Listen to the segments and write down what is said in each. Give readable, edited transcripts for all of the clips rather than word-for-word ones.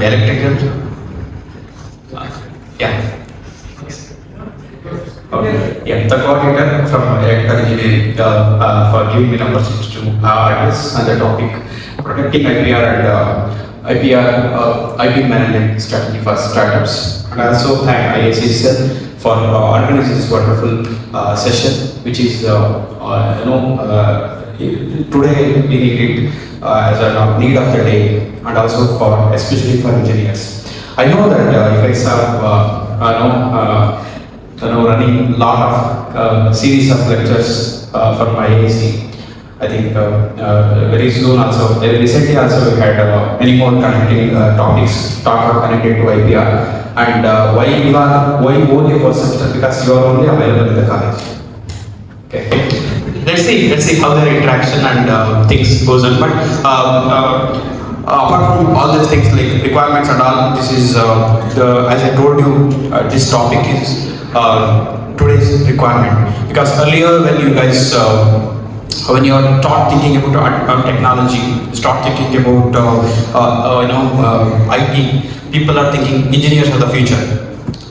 electrical. Yeah. Okay. Yeah, the coordinator from electrical engineering for giving me number 62 address and the topic protecting IPR and IP management strategy for startups. And I also thank IACSL for organizing this wonderful session, which is today we need it as a need of the day, and also for especially for engineers. I know that you guys have running a lot of series of lectures from IAC. I think very soon also, very recently also we had many more connecting topics connected to IPR, and why only for semester, because you are only available in the college. Okay. Let's see how their interaction and things goes on. But apart from all these things like requirements and all, this is as I told you, this topic is today's requirement, because earlier when you guys when you are start thinking about technology, start thinking about IT, people are thinking engineers are the future.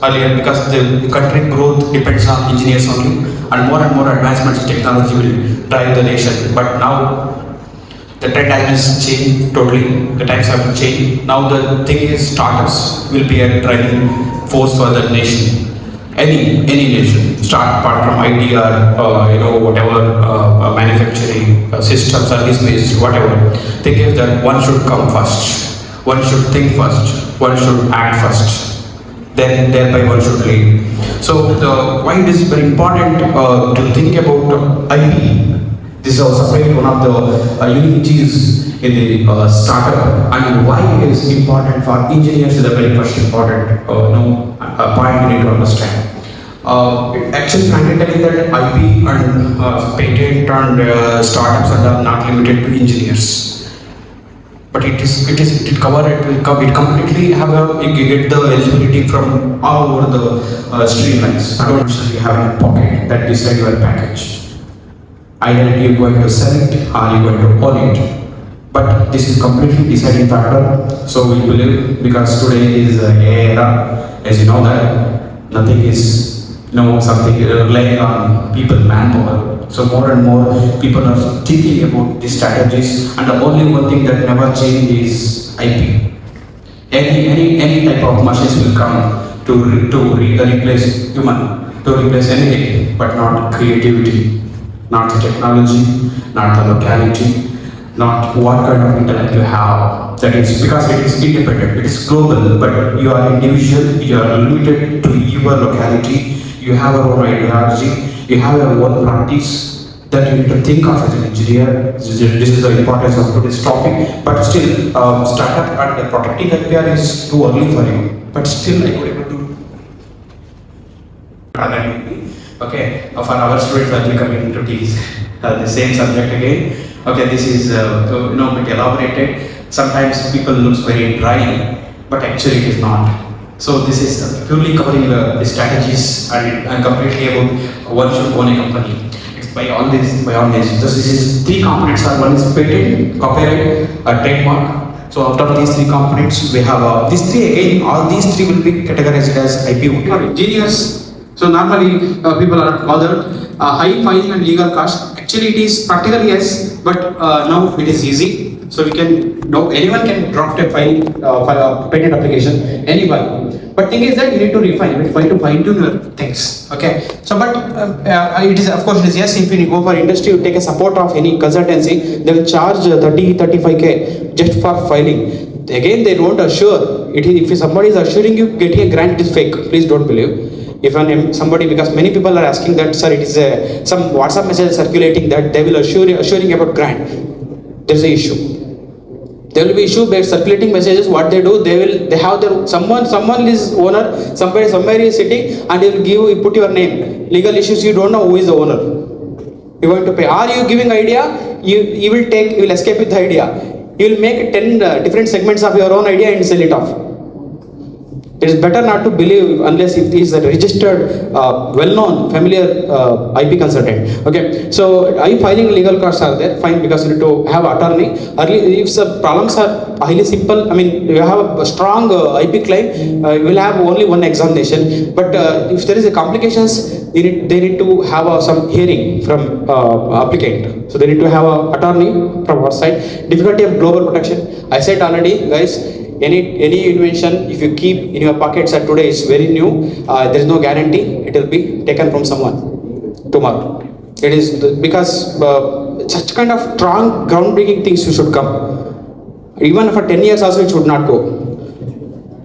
Earlier, because the country growth depends on engineers only, and more advancements in technology will drive the nation. But now the trend has changed totally. The times have changed. Now the thing is, startups will be a driving force for the nation. Any nation, start apart from IT or whatever manufacturing system, service based, whatever. Think is that one should come first. One should think first. One should act first. Then thereby one should lead. So why it is very important to think about IP. This is also one of the unities in the startup, and why it is important for engineers is the very first important point you need to understand. Actually, frankly telling that IP and patent and startups are not limited to engineers. But it completely you get the eligibility from all over the streamlines. I don't actually have a pocket that decide your package. Either you're going to sell it or you're going to own it. But this is completely deciding factor. So we believe, because today is an era, as you know, that nothing is something relying on people manpower. So more and more people are thinking about these strategies, and the only one thing that never change is IP. Any type of machines will come to replace human, to replace anything, but not creativity, not the technology, not the locality, not what kind of intellect you have. That is because it is independent, it is global, but you are individual, you are limited to your locality. You have your own ideology, you have your own practice that you need to think of as an engineer. This is the importance of today's topic. But still, startup and protecting IPR is too early for you. But still, I could able to. Okay, for our students, I'll be coming to teach the same subject again. Okay, this is bit elaborated. Sometimes people looks very dry, but actually it is not. So this is purely covering the strategies and completely about one should own a company. It's by all this. So this is three components. One is patent, copyright, trademark. So out of these three components, we have these three again. All these three will be categorized as IP engineers. So normally people are bothered high filing and legal cost. Actually, it is practically yes, but now it is easy. So we can anyone can draft a patent application, anyone. But thing is that you need to refine, you need to fine tune your things. Okay. So but it is, of course it is yes, if you go for industry, you take a support of any consultancy, they will charge 30-35K just for filing. Again, they don't assure it. If somebody is assuring you getting a grant, it is fake. Please don't believe. If somebody, because many people are asking that, sir, it is some WhatsApp message circulating that they will assuring about grant. There is an issue. There will be issue based circulating messages. What they do, they have their someone is owner, somewhere is sitting, and they will put your name. Legal issues, you don't know who is the owner. You are going to pay. Are you giving idea? You will escape with the idea. You will make 10 different segments of your own idea and sell it off. It is better not to believe unless if he is a registered, well-known, familiar IP consultant. Okay, so are you filing legal costs are there? Fine, because you need to have attorney. Early, if the problems are highly simple, I mean, you have a strong IP claim, you will have only one examination. But if there is a complications, they need to have some hearing from applicant. So they need to have an attorney from our side. Difficulty of global protection. I said already, guys. Any invention, if you keep in your pockets at today, is very new. There is no guarantee it will be taken from someone tomorrow. It is because such kind of strong groundbreaking things should come. Even for 10 years also it should not go.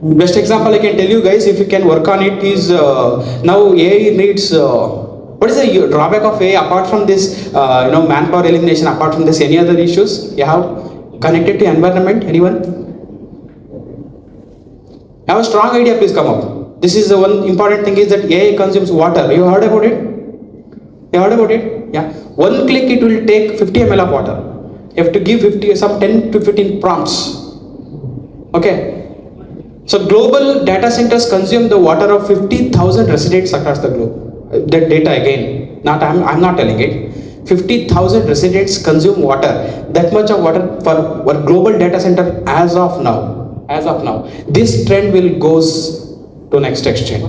Best example I can tell you guys, if you can work on it, is now AI needs. What is the drawback of AI apart from this? Manpower elimination. Apart from this, any other issues you have connected to environment? Anyone? Have a strong idea, please come up. This is the one important thing, is that AI consumes water. You heard about it? You heard about it? Yeah. One click it will take 50 ml of water. You have to give 10 to 15 prompts. Okay. So global data centers consume the water of 50,000 residents across the globe. That data again, I'm not telling it. 50,000 residents consume water. That much of water for our global data center as of now. This trend will goes to next extent,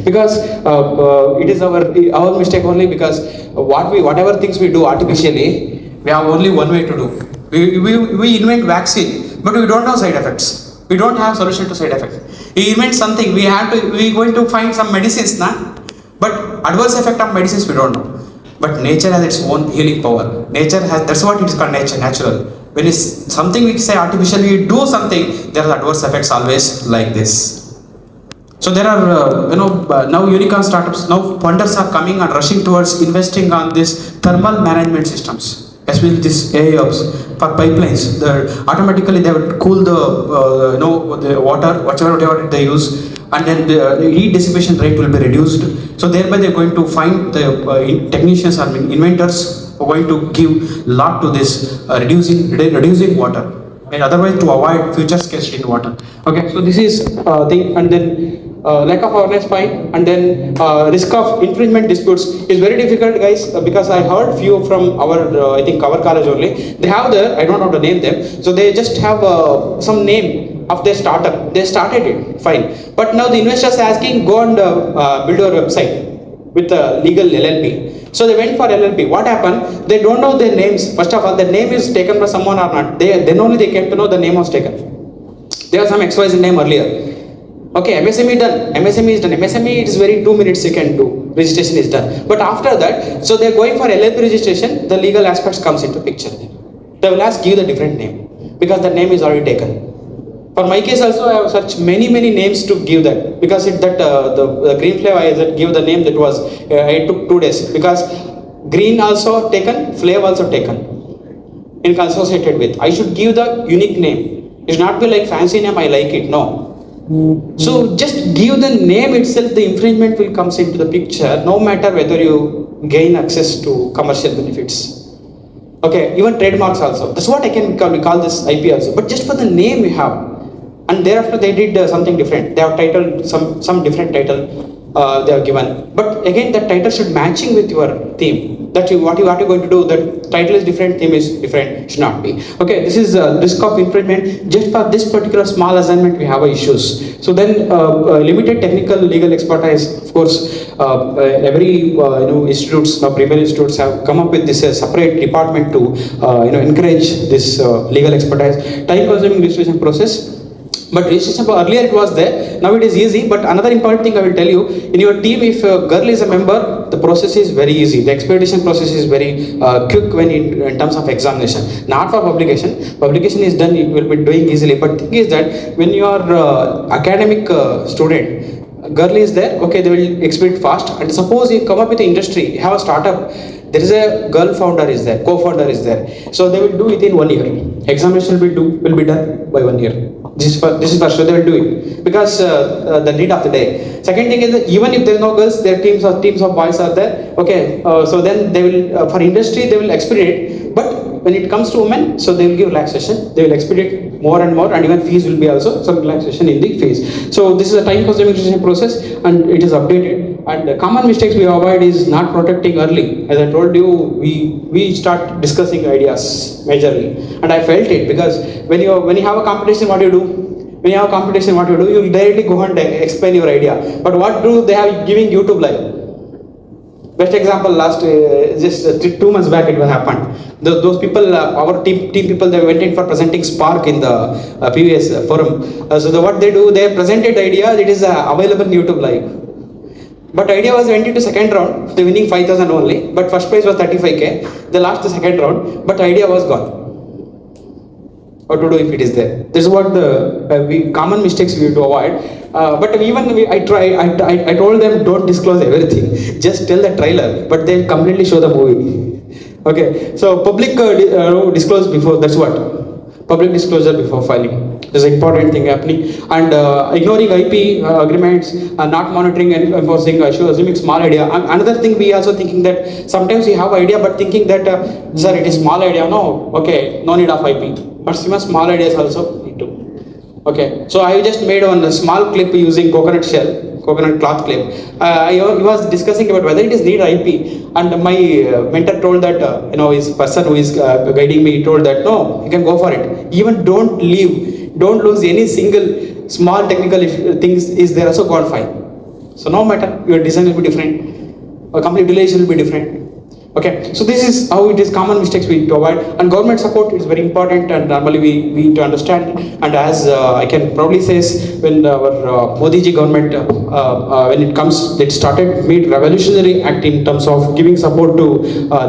because it is our mistake only, because whatever things we do artificially, we have only one way to do. We invent vaccine, but we don't know side effects. We don't have solution to side effects. We invent something, we going to find some medicines, but adverse effect of medicines we don't know. But nature has its own healing power. That's what it is called, natural. When it's something we say artificially do something, there are adverse effects always like this. So there are, now unicorn startups, now funders are coming and rushing towards investing on this thermal management systems, especially this AI hubs for pipelines. Automatically they would cool the water, whatever they use, and then the heat dissipation rate will be reduced. So thereby they are going to find the technicians or inventors are going to give lot to this reducing water, and otherwise to avoid future scarcity in water. Okay, so this is thing, and then lack of awareness, fine, and then risk of infringement disputes is very difficult, guys, because I heard few from our I think our college only. They have I don't know how to name them, so they just have some name of their startup. They started it, fine, but now the investors asking, go and build your website with a legal LLP. So they went for LLP. What happened? They don't know their names. First of all, the name is taken by someone or not. Then only they came to know the name was taken. There was some XYZ name earlier. Okay, MSME done. MSME is done. MSME, it is very 2 minutes you can do. Registration is done. But after that, so they're going for LLP registration. The legal aspects comes into picture. They will ask, give the different name, because the name is already taken. For my case also, I have searched many names to give that, because the green flav I give the name, that was it took 2 days, because green also taken, flav also taken, in associated with. I should give the unique name. It should not be like fancy name, I like it. No. So just give the name itself, the infringement will comes into the picture, no matter whether you gain access to commercial benefits. Okay, even trademarks also. That's what we call this IP also. But just for the name we have. And thereafter they did something different. They have titled some different title they have given. But again, that title should matching with your theme. What you are going to do, that title is different, theme is different, should not be. Okay, this is risk of infringement. Just for this particular small assignment, we have issues. So then limited technical legal expertise. Of course, every institutes, premier institutes have come up with this separate department to encourage this legal expertise. Time-consuming registration process. But registration earlier it was there, now it is easy. But another important thing I will tell you, in your team, if a girl is a member, the process is very easy. The expedition process is very quick when in terms of examination. Not for publication. Publication is done, it will be doing easily. But thing is that when you are academic student, girl is there, okay, they will expedite fast. And suppose you come up with the industry, you have a startup, there is a girl founder is there, co-founder is there. So they will do it in 1 year. Examination will be done by 1 year. This is for sure, they will do it, because the need of the day. Second thing is that even if there is no girls, their teams of boys are there. Okay, so then they will for industry they will expedite. But When it comes to women, so they will give relaxation. They will expedite more and more, and even fees will be also some relaxation in the fees. So this is a time-consuming process, and it is updated. And the common mistakes we avoid is not protecting early. As I told you, we start discussing ideas majorly, and I felt it because when you have a competition, what do you do? When you have a competition, what you do? You directly go and explain your idea. But what do they have giving YouTube live? Best example, last just 2 months back it was happened. Those people, our team people, they went in for presenting Spark in the previous forum. What they do, they presented the idea. It is available in YouTube live. But idea was went into second round. They winning 5,000 only. But first prize was 35k. They lost the second round. But idea was gone. What to do if it is there? This is what the common mistakes we have to avoid. But I told them don't disclose everything. Just tell the trailer. But they completely show the movie. Okay. So public disclose before. That's what public disclosure before filing. There's an important thing happening. And ignoring IP agreements, not monitoring and enforcing, assuming small idea. Another thing we also thinking that sometimes we have idea but thinking that sir it is small idea. No, okay, no need of IP. But small ideas also need to. Okay, so I just made one small clip using coconut cloth clip. I was discussing about whether it is need IP, and my mentor told that his person who is guiding me told that no, you can go for it. Even don't lose any single small technical things is there also gone fine. So no matter your design will be different, or complete utilization will be different. Okay, so this is how it is common mistakes we need to avoid, and government support is very important, and normally we need to understand. And as I can probably say, when our Modi ji government, when it started made revolutionary act in terms of giving support to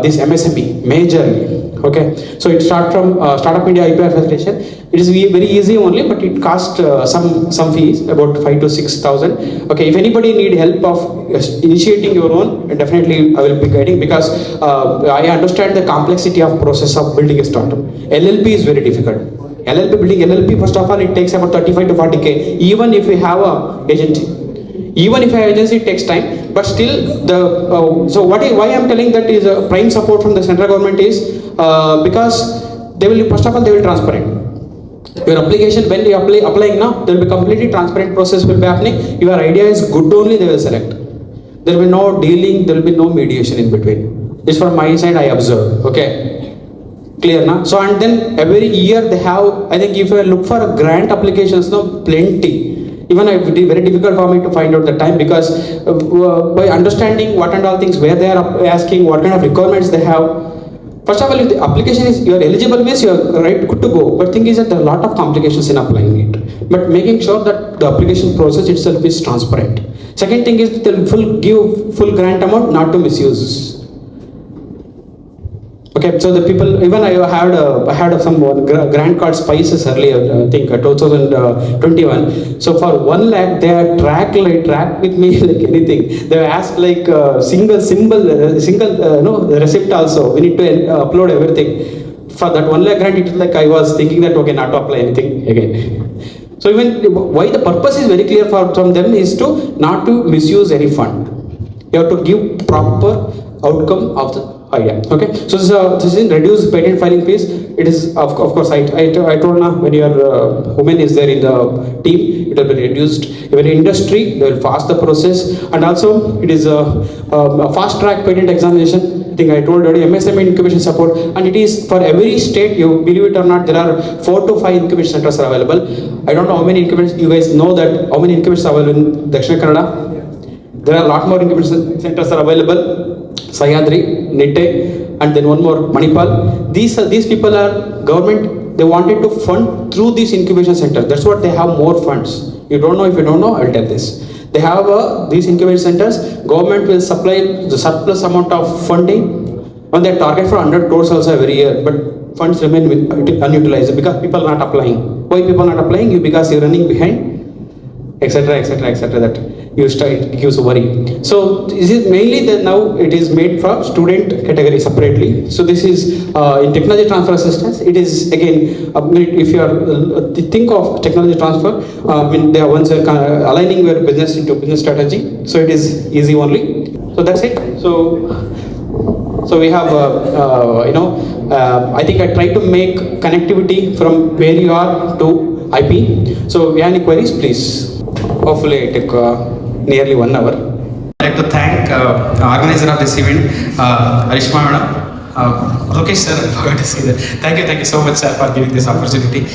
this MSME majorly. Okay, so it start from Startup India IPR facilitation. It is very easy only, but it cost some fees about 5,000 to 6,000. Okay, if anybody need help of initiating your own, definitely I will be guiding because I understand the complexity of process of building a startup. LLP is very difficult. Building LLP, first of all, it takes about 35 to 40k. Even if we have a agency, it takes time. But still, why I am telling that is prime support from the central government is because they will transparent. Your application, when you applying now, there will be completely transparent process will be happening. Your idea is good only, they will select. There will be no dealing, there will be no mediation in between. This from my side I observe. Okay, clear now? So and then every year they have, I think if you look for a grant applications, plenty. Even it is very difficult for me to find out the time because by understanding what and all things, where they are asking, what kind of requirements they have. First of all, if the application is you are eligible means you are right, good to go. But thing is that there are a lot of complications in applying it. But making sure that the application process itself is transparent. Second thing is they'll give full grant amount, not to misuse. Okay, so the people, even I had some grant called Spices earlier, I think 2021. So for 1 lakh, they had tracked with me like anything. They asked like single receipt also. We need to upload everything. For that 1 lakh grant, it is like I was thinking that okay, not to apply anything again. So even why the purpose is very clear from them is to not to misuse any fund. You have to give proper outcome of the idea. Okay, so this is reduced patent filing fees. It is of course I told now when your woman is there in the team, it will be reduced. Even in industry, they will fast the process, and also it is a fast track patent examination. I think I told already MSME incubation support, and it is for every state. You believe it or not, there are 4 to 5 incubation centers are available. I don't know how many incubators you guys know that how many incubators are available in Dakshina Kannada. There are a lot more incubation centers are available. Sayadri, Nitte, and then one more Manipal. These people are government. They wanted to fund through these incubation centers. That's what they have more funds. You don't know. If you don't know, I'll tell this. They have these incubation centers. Government will supply the surplus amount of funding. On their target for 100 crores also every year, but funds remain unutilized because people are not applying. Why people are not applying? Because you're running behind, etc., that you start, it gives worry. So this is mainly that now it is made for student category separately. So this is in technology transfer assistance. It is again, if you are think of technology transfer, they are once aligning your business into business strategy. So it is easy only. So that's it. So we have I think I tried to make connectivity from where you are to IP. So, if you have any queries, please. Hopefully, it took nearly 1 hour. I'd like to thank the organizer of this event, Arishma Madam. Okay, sir, I forgot to say that. Thank you so much, sir, for giving this opportunity.